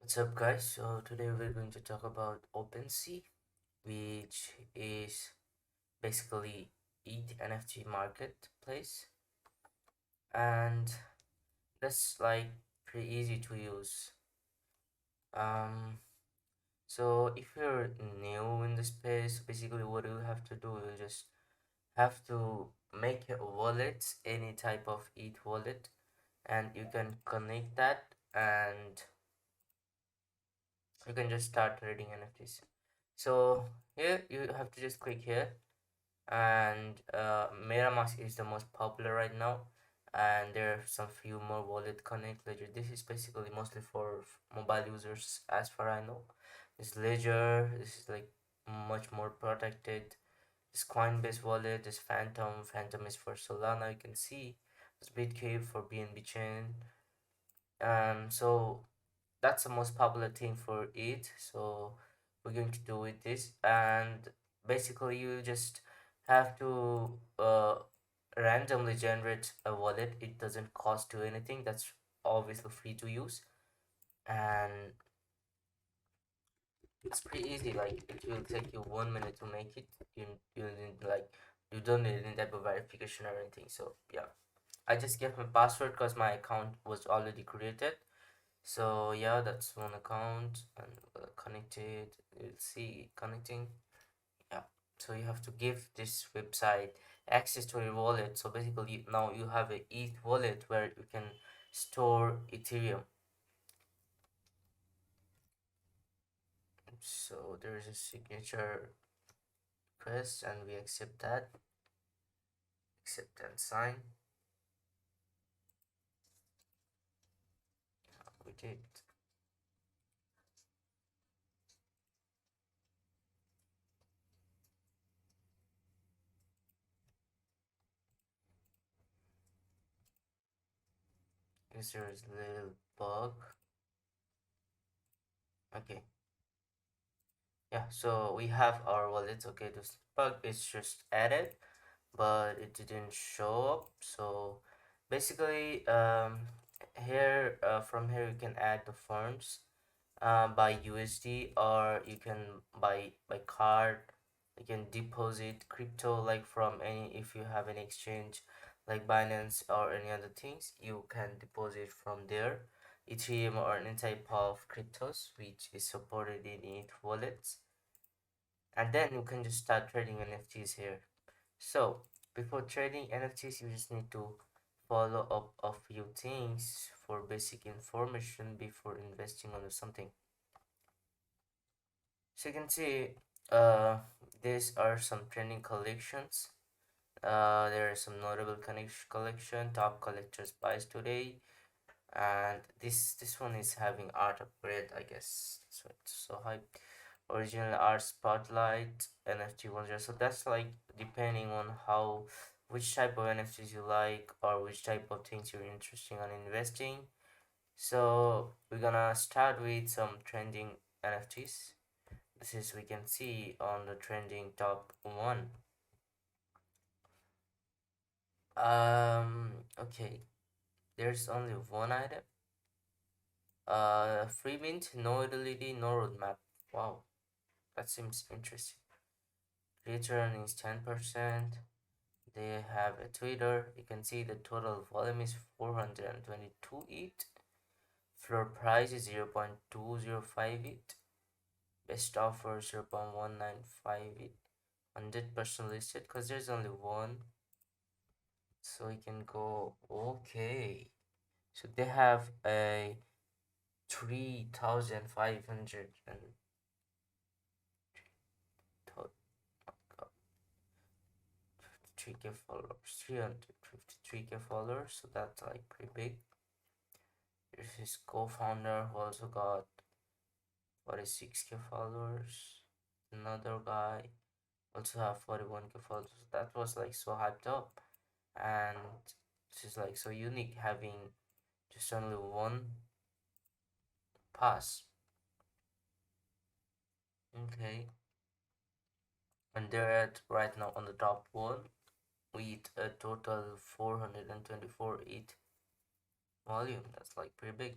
What's up, guys? So today we're going to talk about OpenSea, which is basically ETH NFT marketplace, and that's like pretty easy to use. Um, so if you're new in the space, basically what you have to do, you just have to make a wallet, any type of ETH wallet, and you can connect that, and you can just start trading NFTs. So here you have to just click here, and MetaMask is the most popular right now, and there are some few more wallet connect ledger. This is basically mostly for mobile users as far I know. This ledger, this is like much more protected. This Coinbase wallet, this Phantom is for Solana, you can see. This Bitcave for BNB chain. So that's the most popular thing for it, so we're going to do with this. And basically you just have to randomly generate a wallet. It doesn't cost you anything. That's obviously free to use, and it's pretty easy. Like it will take you 1 minute to make it. You need like you don't need any type of verification or anything. So yeah, I just gave my password because my account was already created. So yeah, that's one account, and connected. You'll see connecting. Yeah. So you have to give this website access to your wallet. So basically now you have a ETH wallet where you can store Ethereum. So there is a signature request, and we accept that. Accept and sign. We did. Is there is a little bug? Okay. Yeah. So we have our wallet. Okay. This bug is just added, but it didn't show up. So basically here from here you can add the funds by USD, or you can by card. You can deposit crypto like from any, if you have any exchange like Binance or any other things, you can deposit from there Ethereum or any type of cryptos which is supported in it wallets, and then you can just start trading NFTs here. So before trading NFTs, you just need to follow up a few things for basic information before investing on something. So you can see these are some trending collections. There are some notable collection, top collectors buys today, and this one is having art upgrade, I guess. So it's so hype. Original art spotlight NFT ones. So that's like depending on how, which type of NFTs you like, or which type of things you're interested in investing. So we're gonna start with some trending NFTs. This is, we can see on the trending top one. Okay, there's only one item. Free mint, no utility, no roadmap. Wow, that seems interesting. Return is 10%. They have a Twitter. You can see the total volume is 422 ETH. Floor price is 0.205 ETH. Best offer 0.195 ETH. 100% listed because there's only one. So we can go, okay. So they have a 3,500 and 3K followers, 353K followers. So that's like pretty big. There's his co-founder who also got 46K followers. Another guy also have 41K followers. That was like so hyped up, and this is like so unique having just only one pass. Okay, and they're at right now on the top one with a total 424 ETH volume. That's like pretty big.